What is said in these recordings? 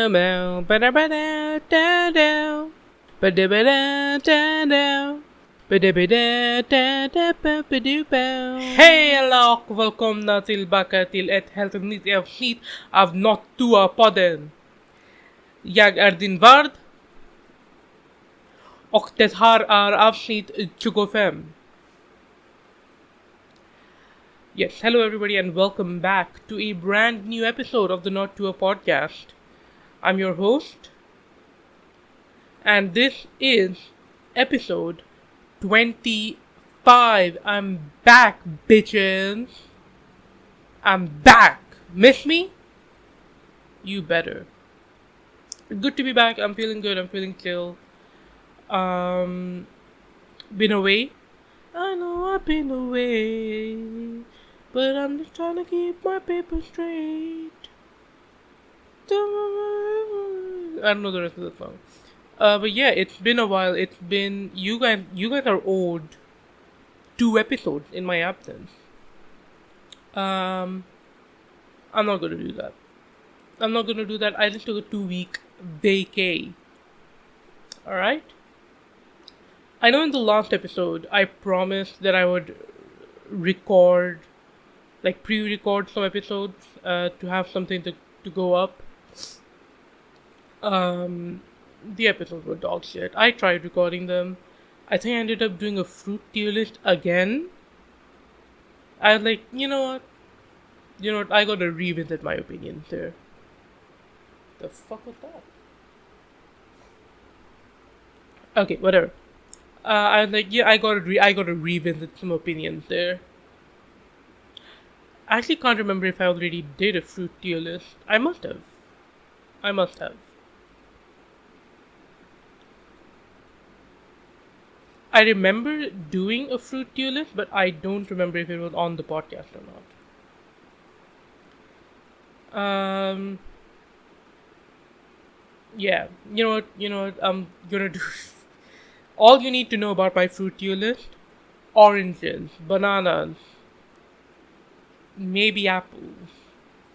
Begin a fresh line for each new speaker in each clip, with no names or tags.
Hello, welkom na tillbaka till ett helt nytt avsnitt av Not Tuah Podden. Jag är din värd och det här är avsnitt 25. Yes, hello everybody and welcome back to a brand new episode of the Not Tuah Podcast. I'm your host and this is episode 25. I'm back, bitches. I'm back. Miss me? You better. Good to be back. I'm feeling good. I'm feeling chill. Been away. I know I've been away, but I'm just trying to keep my paper straight. I don't know the rest of the song. But yeah, it's been a while. It's been you guys are owed 2 episodes in my absence. I'm not gonna do that. I just took a 2-week vacay. Alright? I know in the last episode I promised that I would record, like pre-record some episodes to have something to go up. The episodes were dog shit. I tried recording them. I think I ended up doing a fruit tier list again. I was like, you know what, I gotta revisit my opinions there. The fuck was that? Okay, whatever. I was like, yeah, I gotta revisit some opinions there. I actually can't remember if I already did a fruit tier list. I must have. I remember doing a fruit tier list, but I don't remember if it was on the podcast or not. Yeah, you know what, I'm gonna do. All you need to know about my fruit tier list: oranges, bananas, maybe apples,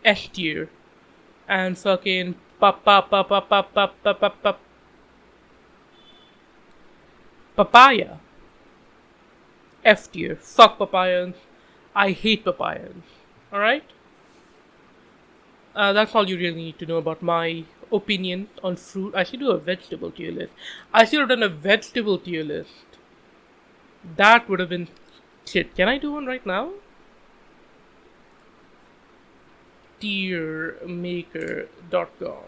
S tier, and fucking papaya. F tier. Fuck papayas. I hate papayas. Alright? That's all you really need to know about my opinion on fruit. I should do a vegetable tier list. I should have done a vegetable tier list. That would have been shit. Can I do one right now? Tiermaker.com.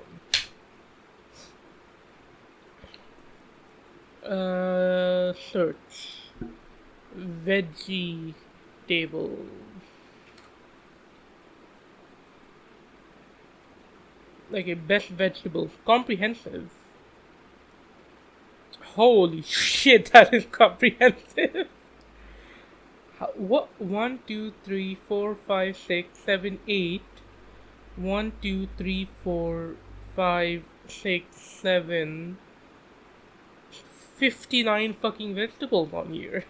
Search vegetables. Like a best vegetables. Comprehensive. Holy shit, that is comprehensive. What? 1, 2, 3, 4, 5, 6, 7, 8. 1, 2, 3, 4, 5, 6, 7. 59 fucking vegetables on here.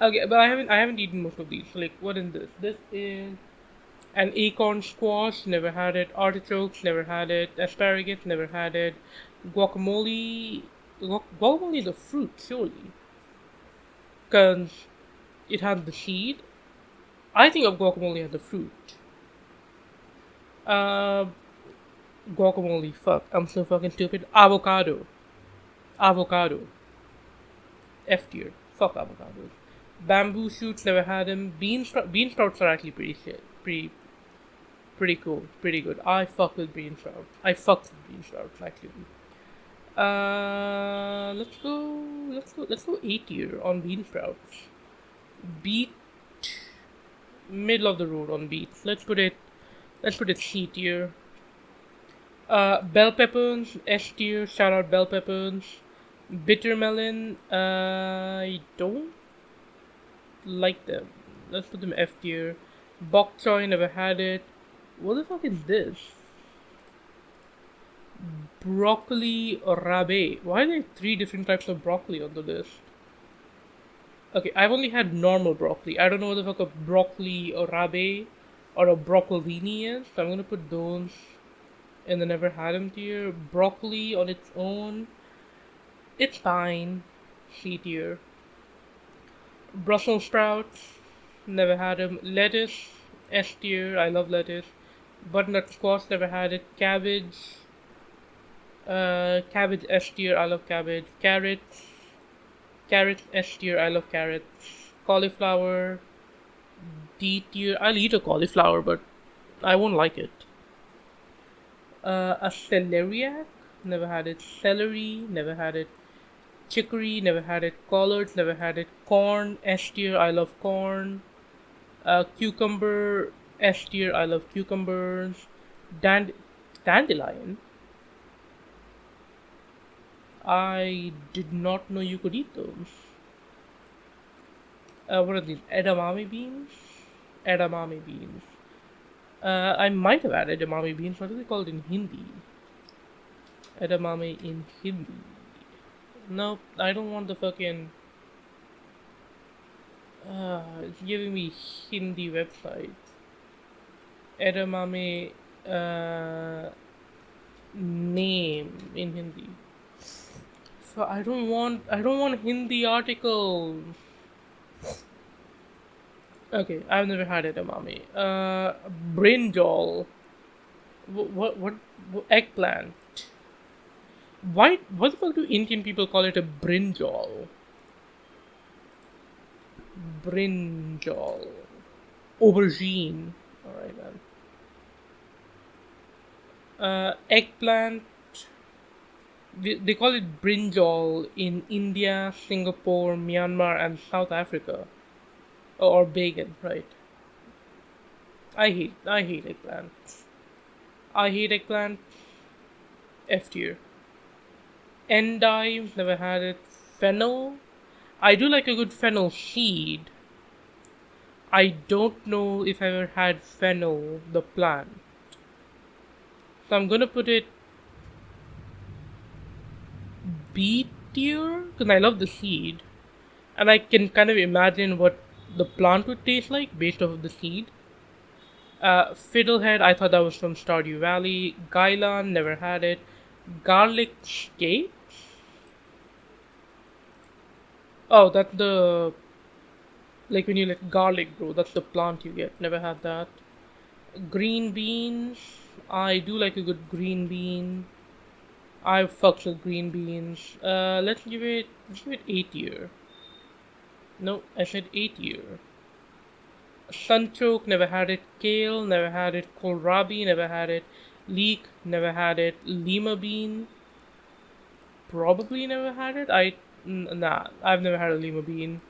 Okay, but I haven't eaten most of these. So like, what is this? This is an acorn squash, never had it. Artichokes, never had it. Asparagus, never had it. Guacamole is a fruit, surely, because it has the seed. I think of guacamole as a fruit. Guacamole, fuck, I'm so fucking stupid. Avocado. F tier. Fuck avocados. Bamboo shoots, never had them. Bean sprouts are actually pretty shit. Pretty cool. Pretty good. I fuck with bean sprouts. Actually. Let's go A tier on bean sprouts. Beet, middle of the road on beets. Let's put it C tier. Bell peppers, S tier. Shout out bell peppers. Bitter melon, I don't like them. Let's put them F tier. Bok choy, never had it. What the fuck is this? Broccoli rabe. Why are there 3 different types of broccoli on the list? Okay, I've only had normal broccoli. I don't know what the fuck a broccoli rabe or a broccolini is, so I'm gonna put those in the never had them tier. Broccoli on its own, it's fine. C tier. Brussels sprouts, never had them. Lettuce, S tier. I love lettuce. Butternut squash, never had it. Cabbage S tier. I love cabbage. Carrots S tier. I love carrots. Cauliflower D tier. I'll eat a cauliflower, but I won't like it. A celeriac, never had it. Celery, never had it. Chicory, never had it. Collards, never had it. Corn S tier. I love corn. Cucumber S tier. I love cucumbers. Dandelion. I did not know you could eat those. What are these? Edamame beans? Edamame beans. I might have added edamame beans. What is it called in Hindi? Edamame in Hindi. Nope, I don't want the fucking. It's giving me Hindi website. Edamame name in Hindi. So I don't want Hindi articles. Okay, I've never had edamame. Brinjal. What eggplant? What the fuck do Indian people call it a brinjal? Brinjal. Aubergine. Alright, man. Eggplant. They call it brinjal in India, Singapore, Myanmar, and South Africa. Or bacon, right? I hate eggplant. I hate eggplant. F tier. Endive, never had it. Fennel. I do like a good fennel seed. I don't know if I ever had fennel, the plant. So I'm gonna put it B tier, because I love the seed. And I can kind of imagine what the plant would taste like based off of the seed. Fiddlehead, I thought that was from Stardew Valley. Gailan, never had it. Garlic skate? Oh, that's the. Like when you let garlic grow, that's the plant you get. Never had that. Green beans. I do like a good green bean. I fucks with green beans. Let's give it A tier. No, I said A tier. Sunchoke, never had it. Kale, never had it. Kohlrabi, never had it. Leek, never had it. Lima bean, probably never had it. Nah, I've never had a lima bean.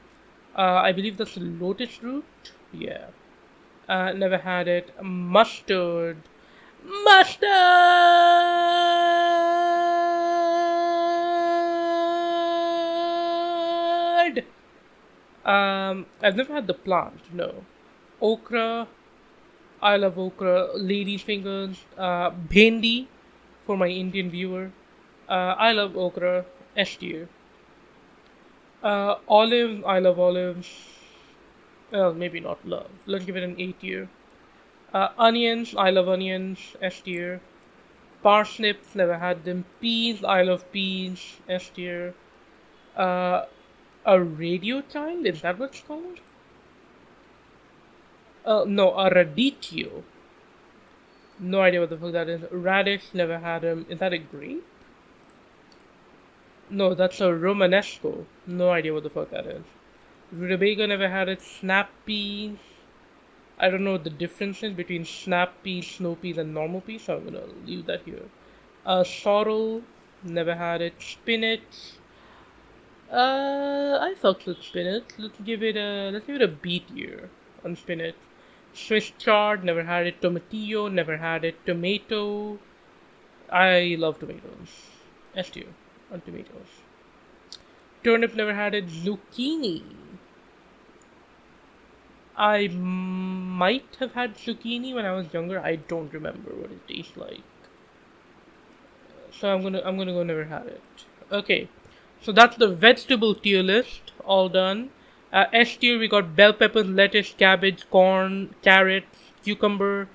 I believe that's a lotus root. Yeah. Never had it. Mustard. Mustard! I've never had the plant, no. Okra. I love okra. Lady's fingers. Bhendi, for my Indian viewer. I love okra. S tier. Olives. I love olives. Well, maybe not love. Let's give it an A tier. Onions. I love onions. S tier. Parsnips. Never had them. Peas. I love peas. S tier. A radio child? Is that what it's called? No, a radicchio. No idea what the fuck that is. Radish, never had them. Is that a grape? No, that's a Romanesco. No idea what the fuck that is. Rutabaga, never had it. Snap peas. I don't know what the difference is between snap peas, snow peas, and normal peas, so I'm gonna leave that here. Sorrel, never had it. Spinach. I fucked with spinach. Let's give it a B tier on spinach. Swiss chard, never had it. Tomatillo, never had it. Tomato. I love tomatoes. S tier on tomatoes. Turnip, never had it. Zucchini. I might have had zucchini when I was younger. I don't remember what it tastes like. So I'm gonna go never had it. Okay. So that's the vegetable tier list, all done. S tier, we got bell peppers, lettuce, cabbage, corn, carrots, cucumber,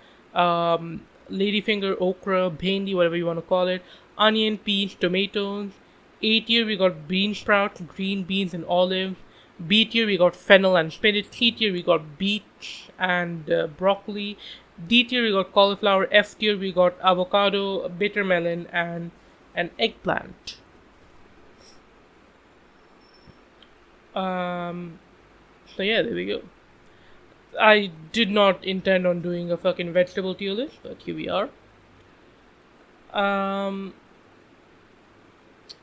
ladyfinger, okra, bhindi, whatever you want to call it, onion, peas, tomatoes. A tier we got bean sprouts, green beans, and olives. B tier we got fennel and spinach. C tier we got beets and broccoli. D tier we got cauliflower. F tier we got avocado, bitter melon, and an eggplant. Um, so yeah, there we go. I did not intend on doing a fucking vegetable tier list, but here we are. Um,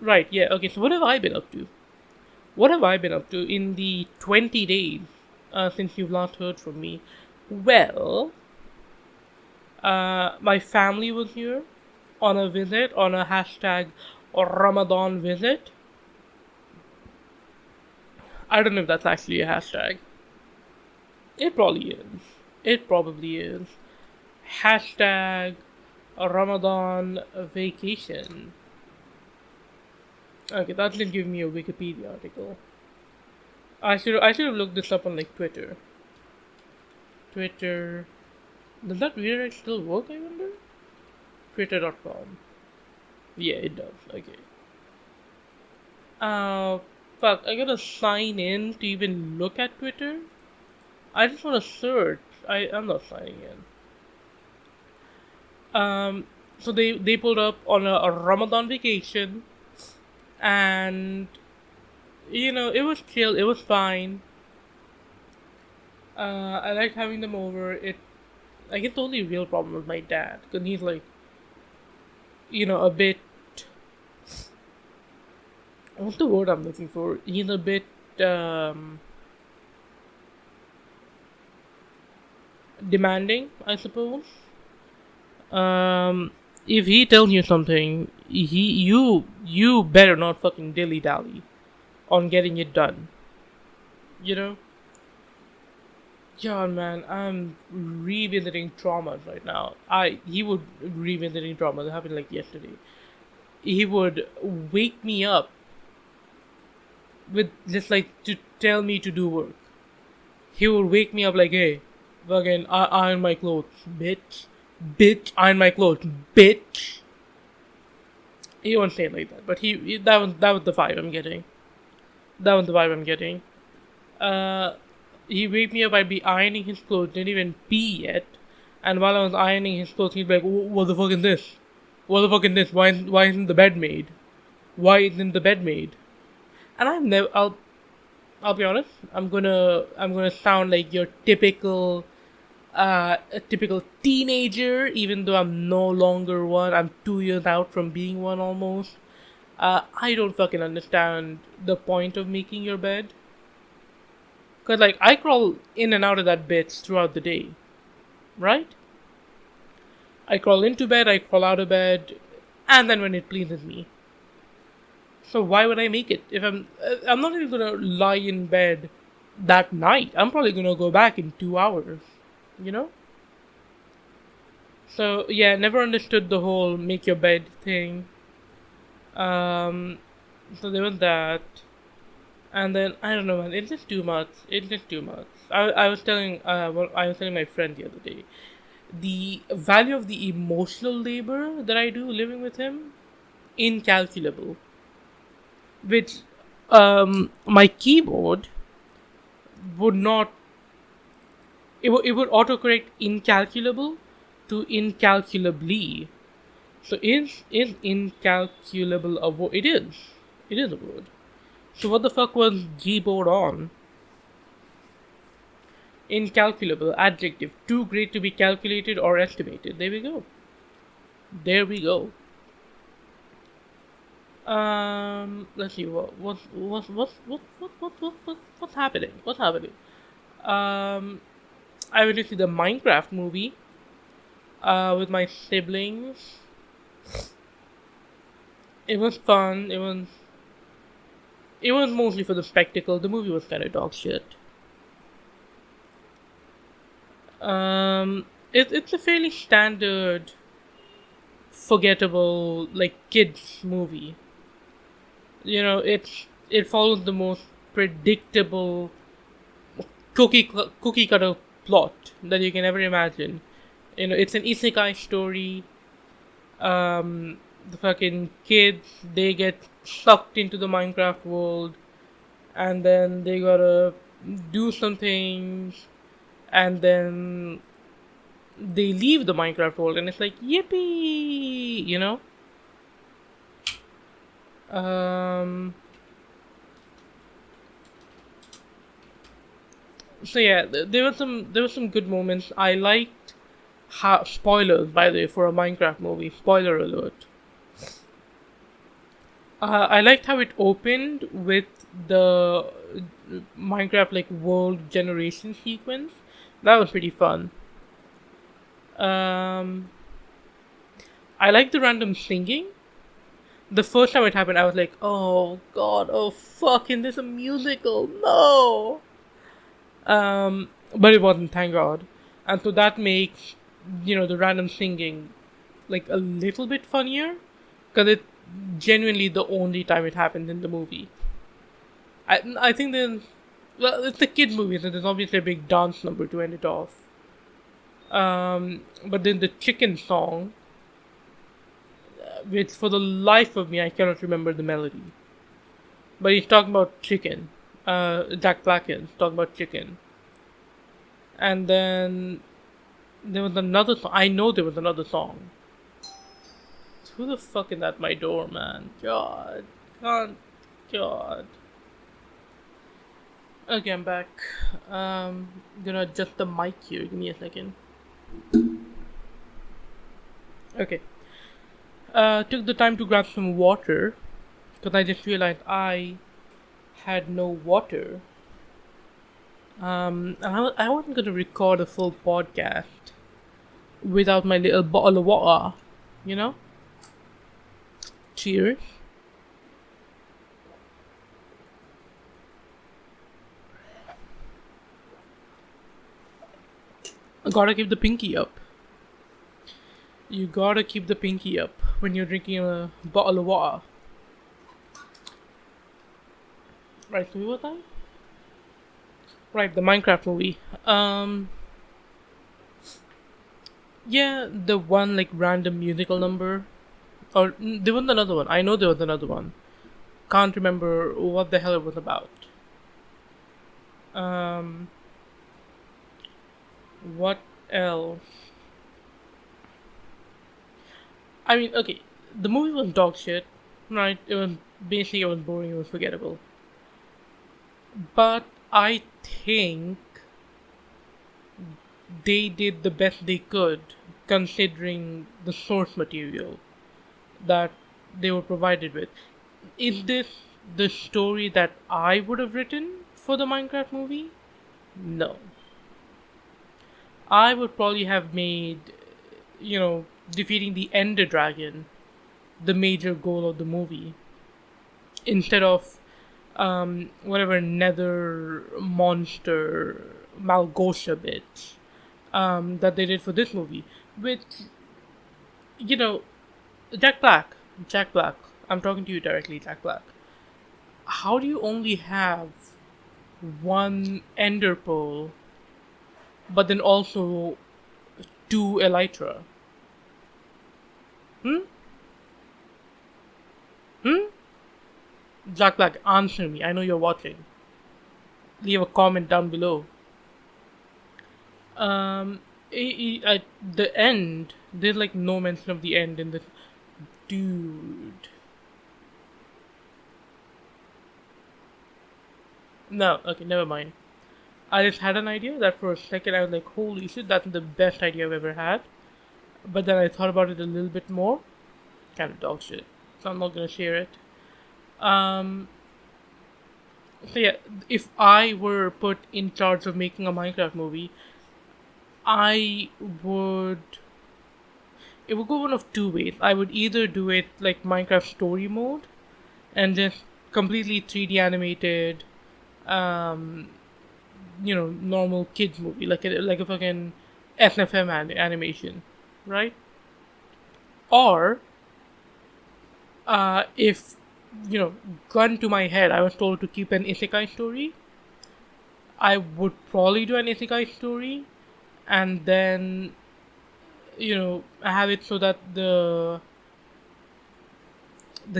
right, yeah, okay, so what have I been up to? What have I been up to in the 20 days since you've last heard from me? Well, my family was here on a visit, on a hashtag Ramadan visit. I don't know if that's actually a hashtag. It probably is. It probably is. Hashtag Ramadan vacation. Okay, that didn't give me a Wikipedia article. I should have looked this up on like Twitter. Twitter. Does that redirect still work, I wonder? Twitter.com. Yeah, it does. Okay. Fuck, I gotta sign in to even look at Twitter. I just wanna search. I'm not signing in. So they pulled up on a Ramadan vacation, and it was chill. It was fine. I liked having them over. I get the only real problem with my dad, because he's like, a bit. What's the word I'm looking for? He's a bit demanding, I suppose. If he tells you something, you better not fucking dilly dally on getting it done. You know? Yeah, man, I'm revisiting traumas right now. He would revisiting traumas. It happened like yesterday. He would wake me up with just like to tell me to do work. He would wake me up like, hey, fucking iron my clothes, bitch. Bitch, iron my clothes, bitch. He won't say it like that, but that was the vibe I'm getting. That was the vibe I'm getting. He wake me up, I'd be ironing his clothes, didn't even pee yet, and while I was ironing his clothes, he'd be like, what the fuck is this? What the fuck is this? Why isn't the bed made? Why isn't the bed made? And I'll be honest, I'm gonna sound like your typical a typical teenager, even though I'm no longer one. I'm 2 years out from being one almost. I don't fucking understand the point of making your bed. Cause like I crawl in and out of that bitch throughout the day, right? I crawl into bed, I crawl out of bed, and then when it pleases me. So why would I make it? If I'm not even gonna lie in bed that night. I'm probably gonna go back in 2 hours. You know? So yeah, never understood the whole make your bed thing. So there was that. And then I don't know, man. It's just too much. It's just too much. I was telling my friend the other day, the value of the emotional labor that I do living with him, incalculable. Which, my keyboard would not. It would autocorrect incalculable to incalculably. So is incalculable a word? It is. It is a word. So what the fuck was Gboard on? Incalculable, adjective, too great to be calculated or estimated. There we go. There we go. Let's see what's happening. What's happening? I went to see the Minecraft movie. With my siblings. It was fun. It was mostly for the spectacle. The movie was kind of dog shit. It's a fairly standard, forgettable, like kids movie. It follows the most predictable cookie cutter plot that you can ever imagine. It's an isekai story. The fucking kids, they get sucked into the Minecraft world, and then they gotta do some things, and then they leave the Minecraft world, and it's like yippee, Um. So yeah, there were some good moments. I liked how spoilers, by the way, for a Minecraft movie. Spoiler alert. I liked how it opened with the Minecraft like world generation sequence. That was pretty fun. Um, I liked the random singing. The first time it happened, I was like, "Oh God, oh fucking, this a musical, no!" But it wasn't, thank God. And so that makes the random singing like a little bit funnier, because it's genuinely the only time it happens in the movie. I think then, well, it's a kid movie, so there's obviously a big dance number to end it off. But then the chicken song, which for the life of me I cannot remember the melody. But he's talking about chicken. Jack Black is talking about chicken. And then there was another song. I know there was another song. Who the fuck is at my door, man? God. God. Okay, I'm back. Gonna adjust the mic here. Give me a second. Okay. Took the time to grab some water, because I just realized I had no water. I wasn't gonna record a full podcast without my little bottle of water, you know? Cheers. I gotta keep the pinky up. You gotta keep the pinky up when you're drinking a bottle of water. Right, so who was I? Right, the Minecraft movie. Yeah, the one like random musical number. Or there was another one. I know there was another one. Can't remember what the hell it was about. Um, what else? I mean, okay, the movie was dog shit, right? It was boring, it was forgettable. But I think they did the best they could considering the source material that they were provided with. Is this the story that I would have written for the Minecraft movie? No. I would probably have made, defeating the Ender Dragon the major goal of the movie, instead of whatever nether monster Malgosha bitch that they did for this movie. Which, you know, Jack Black. Jack Black. I'm talking to you directly, Jack Black. How do you only have one Ender Pearl, but then also two Elytra? Hmm? Hmm? Jack Black, answer me. I know you're watching. Leave a comment down below. At the end, there's like no mention of the end in the. Dude. No, okay, never mind. I just had an idea that for a second I was like, holy shit, that's the best idea I've ever had. But then I thought about it a little bit more. Kind of dog shit. So I'm not gonna share it. Um, so yeah, if I were put in charge of making a Minecraft movie, I would. It would go one of two ways. I would either do it like Minecraft story mode, and just completely 3D animated, um, normal kids movie, like a fucking SFM animation, right? Or, if gun to my head, I was told to keep an isekai story, I would probably do an isekai story, and then have it so that the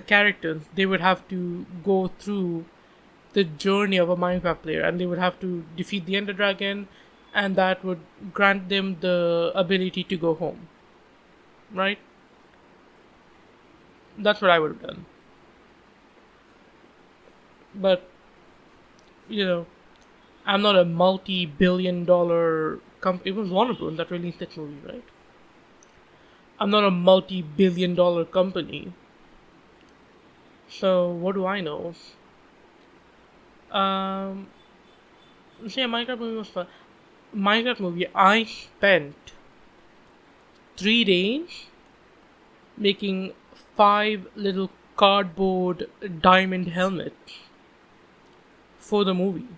characters, they would have to go through the journey of a Minecraft player, and they would have to defeat the Ender Dragon, and that would grant them the ability to go home. Right? That's what I would have done. But you know, I'm not a multi-billion-dollar company. It was Warner Bros. That released that movie, right? I'm not a multi-billion-dollar company, so what do I know? Um, See, a Minecraft movie was fun. Minecraft movie, I spent 3 days making 5 little cardboard diamond helmets for the movie.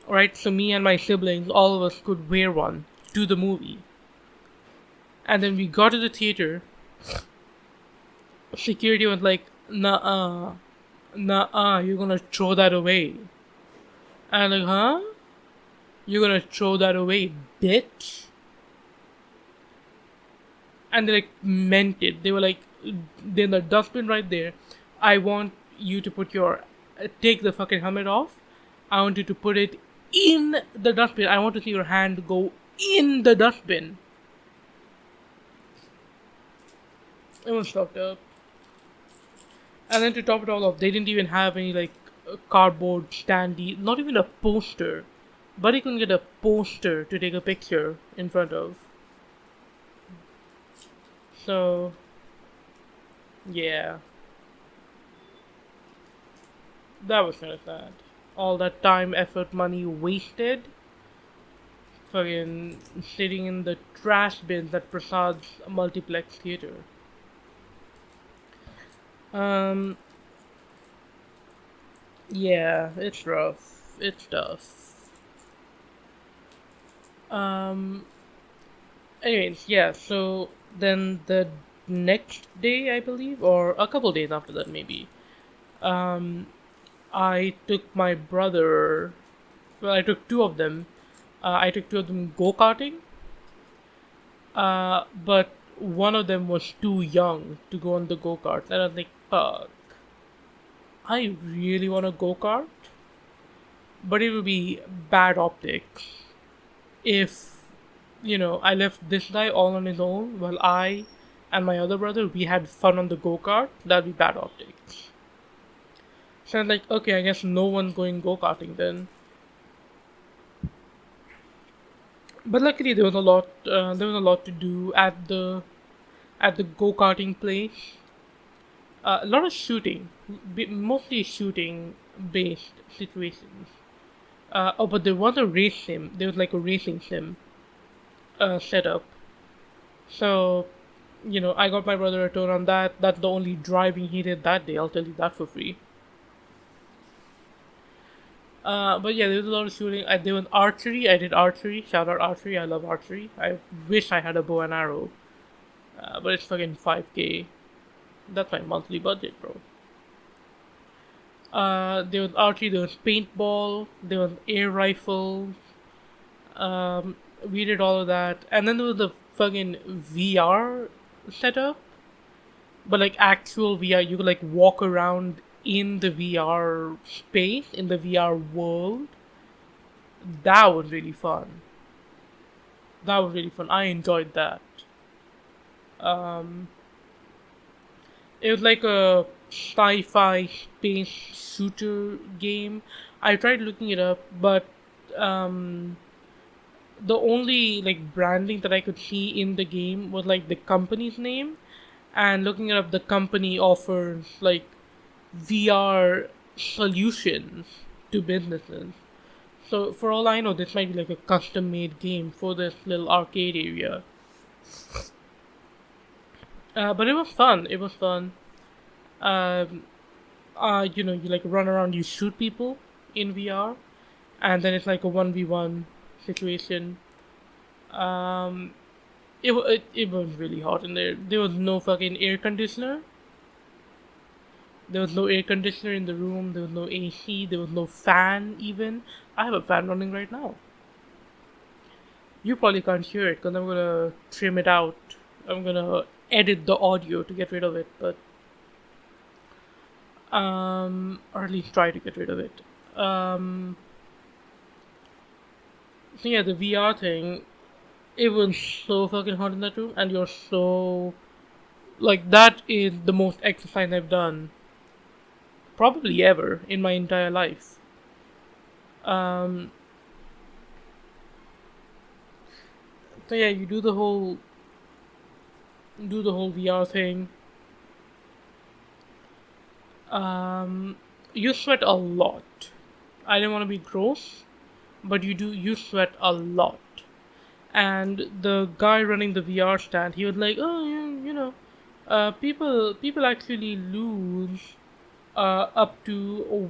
Alright, so me and my siblings, all of us could wear one to the movie. And then we got to the theater. Security was like, nah, you're gonna throw that away. And I'm like, huh? You're gonna throw that away, bitch? And they like meant it. They were like, there's a dustbin right there. I want you to take the fucking helmet off. I want you to put it in the dustbin. I want to see your hand go in the dustbin. It was fucked up. And then to top it all off, they didn't even have any like cardboard standee, not even a poster. Buddy couldn't get a poster to take a picture in front of. So, yeah. That was kind of sad. All that time, effort, money wasted. Fucking sitting in the trash bins at Prasad's multiplex theater. Yeah, it's rough. It's tough. Anyways, yeah, so then the next day, I believe, or a couple days after that, maybe, I took my brother. Well, I took two of them. I took two of them go-karting. But one of them was too young to go on the go-kart. And I was like, fuck. I really want to go-kart. But it would be bad optics if, I left this guy all on his own while I and my other brother, we had fun on the go-kart. That'd be bad optics. So I'm like, okay, I guess no one's going go-karting then. But luckily there was a lot. There was a lot to do at the go-karting place. A lot of shooting, mostly shooting-based situations. But there was a race sim. There was like a racing sim setup. So, I got my brother a turn on that. That's the only driving he did that day. I'll tell you that for free. But yeah, there was a lot of shooting. There was archery. I did archery. Shout out archery. I love archery. I wish I had a bow and arrow. But it's fucking 5K. That's my monthly budget, bro. There was archery. There was paintball. There was air rifle. We did all of that. And then there was the fucking VR setup. But like actual VR. You could like walk around in the VR space, in the VR world. That was really fun. I enjoyed that. Um, it was like a sci-fi space shooter game. I tried looking it up, but um, the only like branding that I could see in the game was like the company's name, and looking it up, the company offers like VR solutions to businesses. So for all I know, this might be like a custom-made game for this little arcade area. But it was fun. It was fun. Um, you like run around, you shoot people in VR, and then it's like a 1v1 situation. Um, it was really hot in there. There was no fucking air conditioner. There was no air conditioner in the room. There was no AC. There was no fan even. I have a fan running right now. You probably can't hear it because I'm gonna trim it out. I'm gonna edit the audio to get rid of it, but or at least try to get rid of it. So yeah, the VR thing, it was so fucking hot in that room, and you're so like that is the most exercise I've done probably ever in my entire life. Um, so yeah, you do the whole VR thing. You sweat a lot. I didn't want to be gross, but you sweat a lot. And the guy running the VR stand, he was like, "Oh, people actually lose up to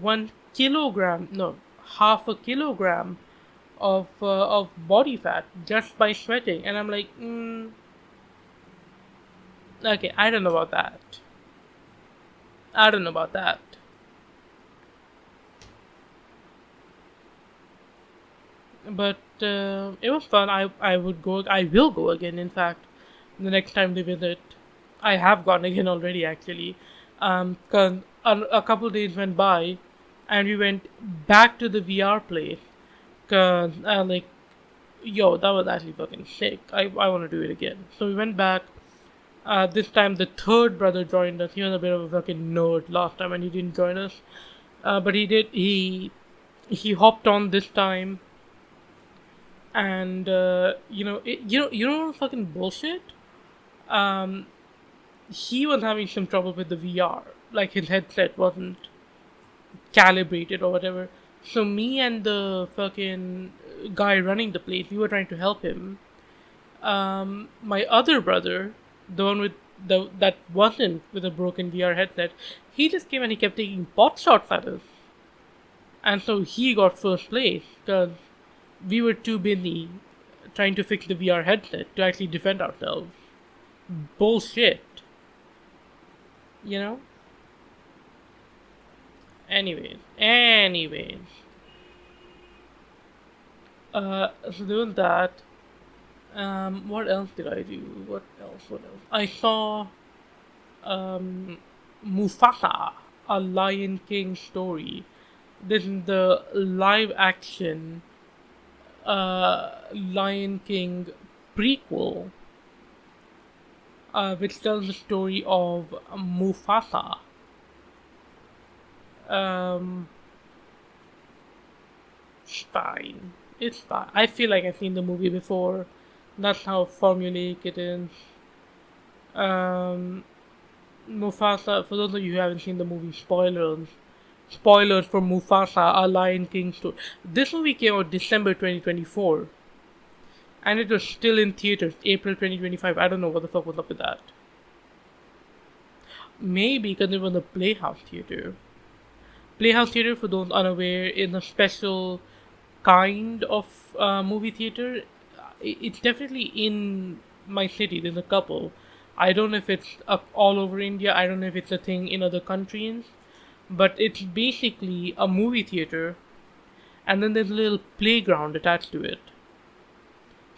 1 kilogram, no, half a kilogram of body fat just by sweating." And I'm like, okay, I don't know about that. I don't know about that. But it was fun. I would go. I will go again. In fact, the next time they visit, I have gone again already. Actually, cause a couple days went by, and we went back to the VR place. Cause like, yo, that was actually fucking sick. I want to do it again. So we went back. This time the third brother joined us. He was a bit of a fucking nerd last time, and he didn't join us. But he did. He hopped on this time, and you know fucking bullshit. Um, he was having some trouble with the VR. Like his headset wasn't calibrated or whatever. So me and the fucking guy running the place, we were trying to help him. My other brother, the one with the that wasn't with a broken VR headset, he just came and he kept taking pot shots at us, and so he got first place because we were too busy trying to fix the VR headset to actually defend ourselves. Bullshit, you know. Anyways, so doing that. What else did I do? What else? I saw Mufasa, a Lion King story. This is the live action Lion King prequel, which tells the story of Mufasa. Um, it's fine. It's fine. I feel like I've seen the movie before. That's how formulaic it is. Um, Mufasa, for those of you who haven't seen the movie, spoilers. Spoilers for Mufasa, a Lion King story. This movie came out December 2024. And it was still in theaters, April 2025. I don't know what the fuck was up with that. Maybe because it was a Playhouse Theater. Playhouse Theater, for those unaware, is a special kind of movie theater. It's definitely in my city. There's a couple. I don't know if it's up all over India. I don't know if it's a thing in other countries. But it's basically a movie theater, and then there's a little playground attached to it.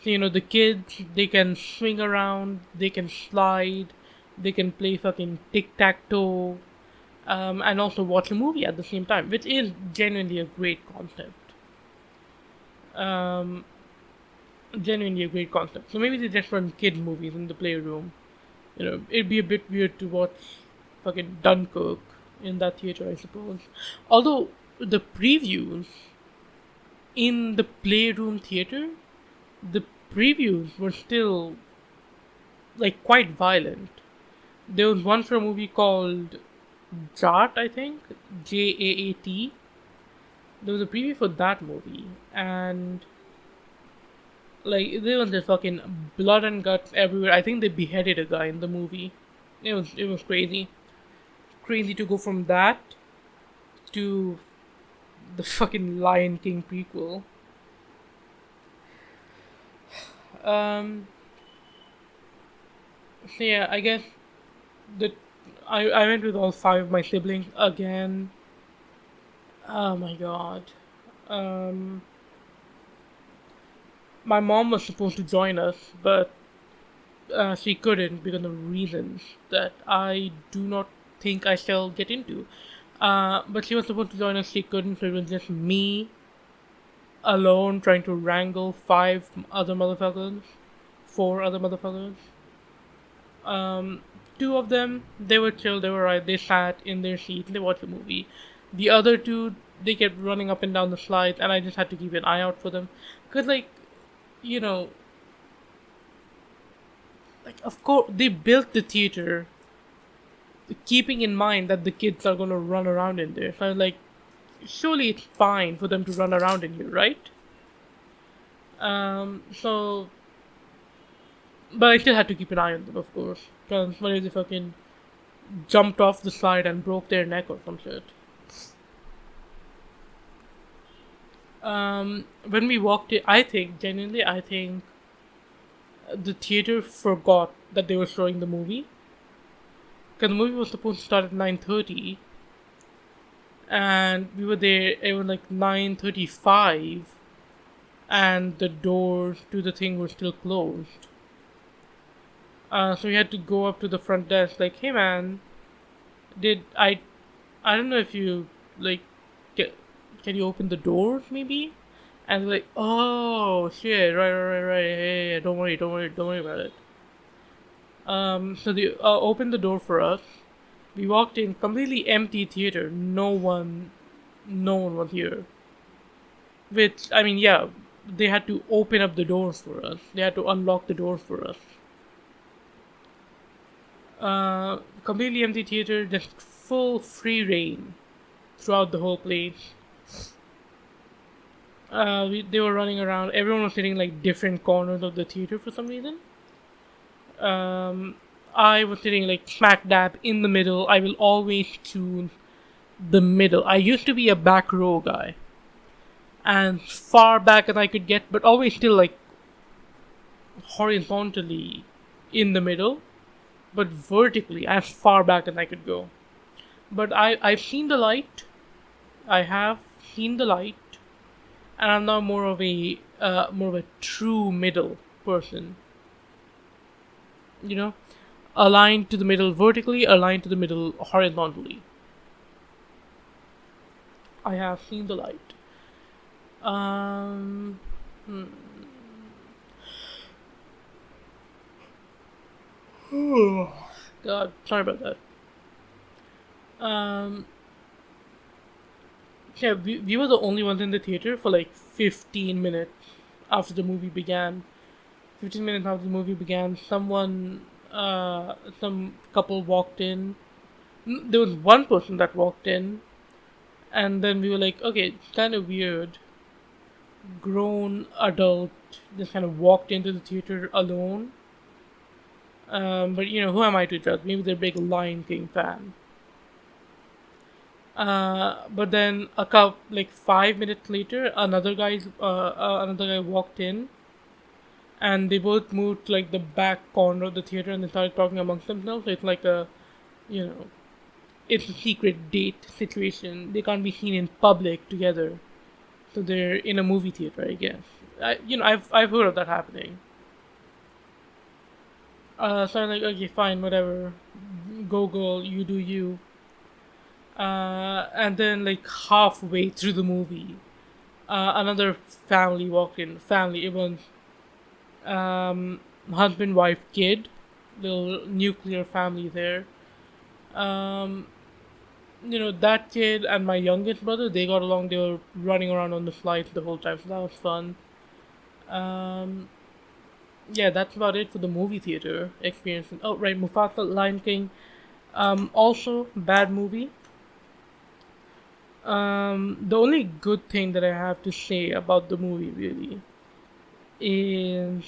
So, the kids, they can swing around, they can slide, they can play fucking tic-tac-toe, and also watch a movie at the same time, which is genuinely a great concept. Um, Genuinely a great concept. So maybe they just run kid movies in the playroom. It'd be a bit weird to watch fucking Dunkirk in that theater, I suppose. Although the previews in the playroom theater, the previews were still like quite violent. There was one for a movie called Jaat, I think, Jaat. There was a preview for that movie, and like there was just fucking blood and guts everywhere. I think they beheaded a guy in the movie. It was crazy. Crazy to go from that to the fucking Lion King prequel. Um. So yeah, I guess that I went with all five of my siblings again. Oh my god. Um. My mom was supposed to join us, but she couldn't because of reasons that I do not think I shall get into. But she was supposed to join us, she couldn't, so it was just me alone trying to wrangle four other motherfuckers. Um, Two of them, they were chill, they were right, they sat in their seats, they watched the movie. The other two, they kept running up and down the slides, and I just had to keep an eye out for them. Because, like, you know, like, of course, they built the theater keeping in mind that the kids are gonna run around in there. So I was like, surely it's fine for them to run around in here, right? So, but I still had to keep an eye on them, of course, because what if they fucking jumped off the slide and broke their neck or some shit? When we walked in, I think the theater forgot that they were showing the movie. Because the movie was supposed to start at 9:30, and we were there, it was like 9:35, and the doors to the thing were still closed. So we had to go up to the front desk, like, hey man, did I don't know if you, like, get, can you open the doors maybe? And they're like, oh shit, right, hey, don't worry about it. So they opened the door for us. We walked in, completely empty theater. No one was here. Which, I mean, yeah, they had to open up the doors for us. They had to unlock the doors for us. Completely empty theater, just full free reign throughout the whole place. They were running around. Everyone was sitting like different corners of the theater for some reason. I was sitting like smack dab in the middle. I will always choose the middle. I used to be a back row guy, and far back as I could get, but always still like horizontally in the middle, but vertically as far back as I could go. But I've seen the light. I have seen the light, and I'm now more of a true middle person. You know, aligned to the middle vertically, aligned to the middle horizontally. I have seen the light. Um, hmm. God, sorry about that. Um, yeah, we were the only ones in the theater for like 15 minutes after the movie began. 15 minutes after the movie began, some couple walked in. There was one person that walked in, and then we were like, okay, it's kind of weird. Grown adult just kind of walked into the theater alone. But you know, who am I to judge? Maybe they're a big Lion King fan. But then a couple, like 5 minutes later, another guy walked in, and they both moved to like the back corner of the theater, and they started talking amongst themselves. So it's like you know, it's a secret date situation. They can't be seen in public together, so they're in a movie theater, I guess. I've heard of that happening. So I'm like, okay, fine, whatever. Go, girl, you do you. And then like halfway through the movie, another family walked in. Family, it was husband, wife, kid, little nuclear family there. Um, that kid and my youngest brother, they got along. They were running around on the slides the whole time, so that was fun. Um, yeah, that's about it for the movie theater experience. Oh, right, Mufasa, Lion King. Also bad movie. The only good thing that I have to say about the movie really is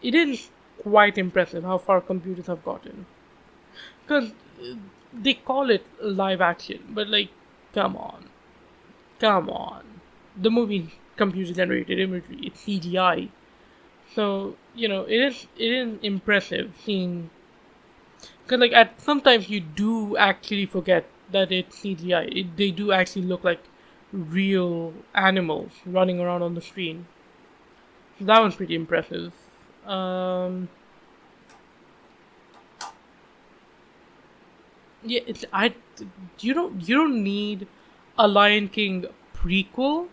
it is quite impressive how far computers have gotten. Because they call it live action, but like, come on, come on. The movie is computer generated imagery. It's CGI. So it is impressive seeing. Because like sometimes you do actually forget that it's CGI. They do actually look like real animals running around on the screen. So that one's pretty impressive. Um, yeah, you don't need a Lion King prequel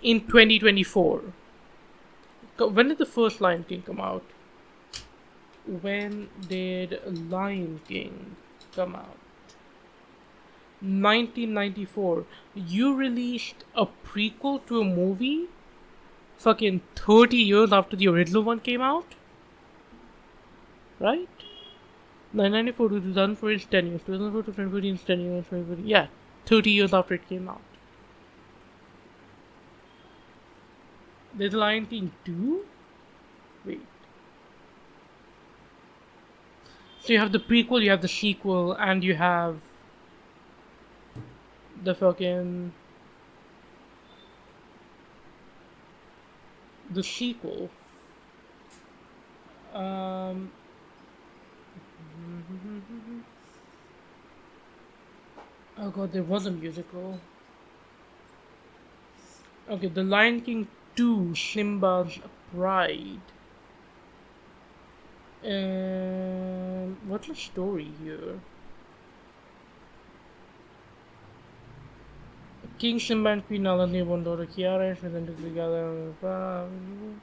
in 2024. When did the first Lion King come out? When did Lion King come out? 1994. You released a prequel to a movie fucking 30 years after the original one came out? Right? 1994 to 2004 is 10 years. 2004 to 2014 is 10 years. 2014. Yeah, 30 years after it came out. There's Lion King 2? Wait. So you have the prequel, you have the sequel, and you have the fucking... the sequel. Oh god, there was a musical. Okay, The Lion King 2, Simba's Pride. What's the story here? King Simba and Queen Nala's newborn daughter Kiara is presented together on the farm.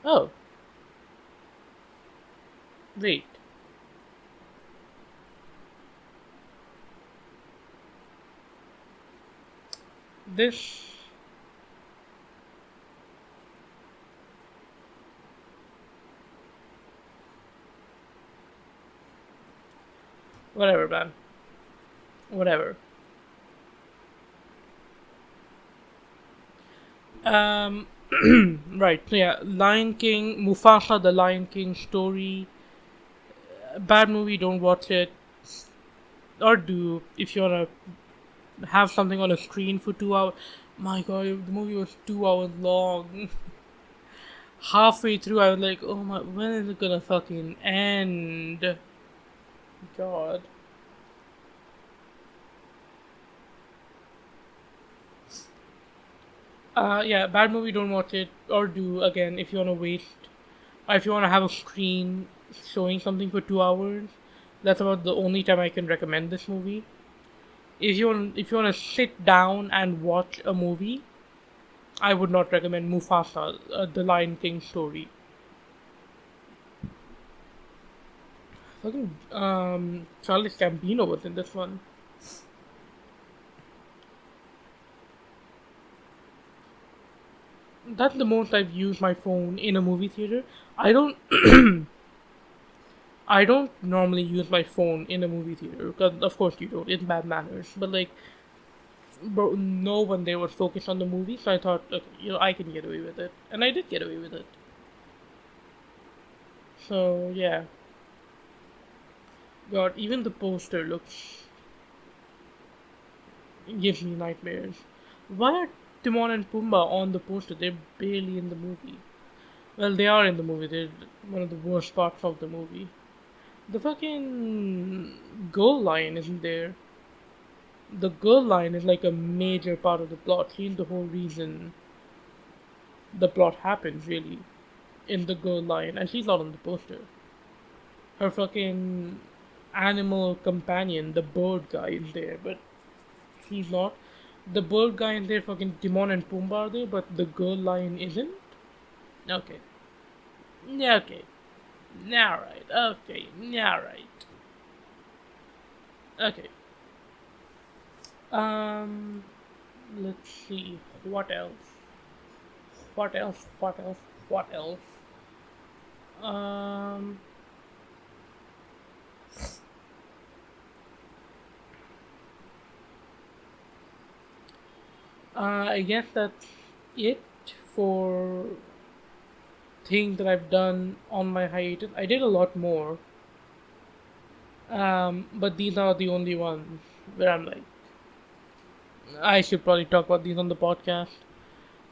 Oh. Wait. This... Whatever, man. Whatever. Right, so yeah, Lion King, Mufasa, the Lion King story. Bad movie, don't watch it. Or do, if you wanna have something on a screen for 2 hours. My god, the movie was 2 hours long. Halfway through, I was like, oh my, when is it gonna fucking end? God. Yeah, bad movie, don't watch it. Or do, again, if you wanna waste, or if you wanna have a screen showing something for 2 hours. That's about the only time I can recommend this movie. If you wanna sit down and watch a movie, I would not recommend Mufasa, the Lion King story. Fucking Charles Gambino was in this one. That's the most I've used my phone in a movie theater. I don't I don't normally use my phone in a movie theater because of course you don't. It's bad manners. But like, bro, no one there was focused on the movie, so I thought, okay, I can get away with it, and I did get away with it. So yeah, God, even the poster gives me nightmares. Why are Timon and Pumbaa on the poster? They're barely in the movie. Well, they are in the movie. They're one of the worst parts of the movie. The fucking girl lion isn't there. The girl lion is like a major part of the plot. She's the whole reason the plot happens, really, in the girl lion, and she's not on the poster. Her fucking animal companion, the bird guy, is there, but he's not. The bird guy is there, fucking Timon and Pumbaa are there, but the girl lion isn't? Okay. Yeah, okay. Alright, okay, alright. Okay. Let's see. What else? What else? What else? What else? Um, I guess that's it for things that I've done on my hiatus. I did a lot more, but these are the only ones where I'm like, I should probably talk about these on the podcast.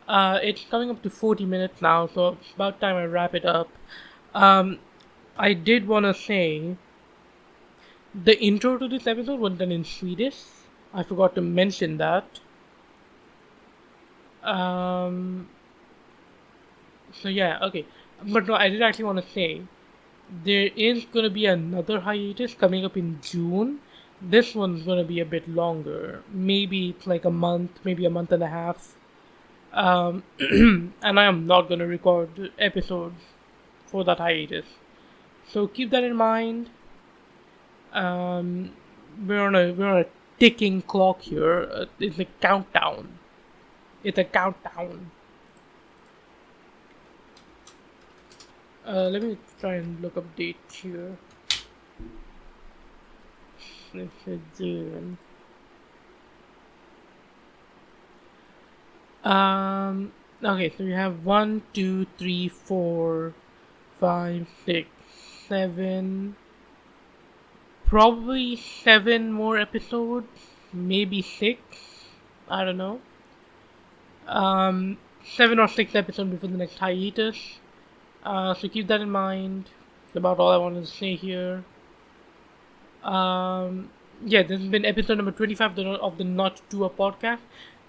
It's coming up to 40 minutes now, so it's about time I wrap it up. Um, I did want to say the intro to this episode was done in Swedish. I forgot to mention that. Um, so yeah, okay. But no, I did actually want to say there is going to be another hiatus coming up in June. This one's going to be a bit longer. Maybe it's like a month, maybe a month and a half. And I am not going to record episodes for that hiatus. So keep that in mind. Um, we're on a ticking clock here. It's a countdown. It's a countdown. Let me try and look up dates here. This is June. Okay, so we have 1, 2, 3, 4, 5, 6, 7. Probably 7 more episodes. Maybe 6. I don't know. 7 or 6 episodes before the next hiatus. So keep that in mind. That's about all I wanted to say here. Yeah, this has been episode number 25 of the Not Tuah Podcast.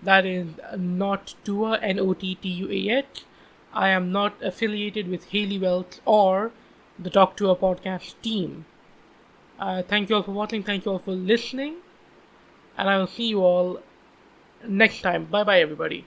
That is Not Tuah, N-O-T-T-U-A-H. I am not affiliated with Haley Welch or the Talk Tuah Podcast team. Thank you all for watching. Thank you all for listening. And I will see you all next time. Bye bye, everybody.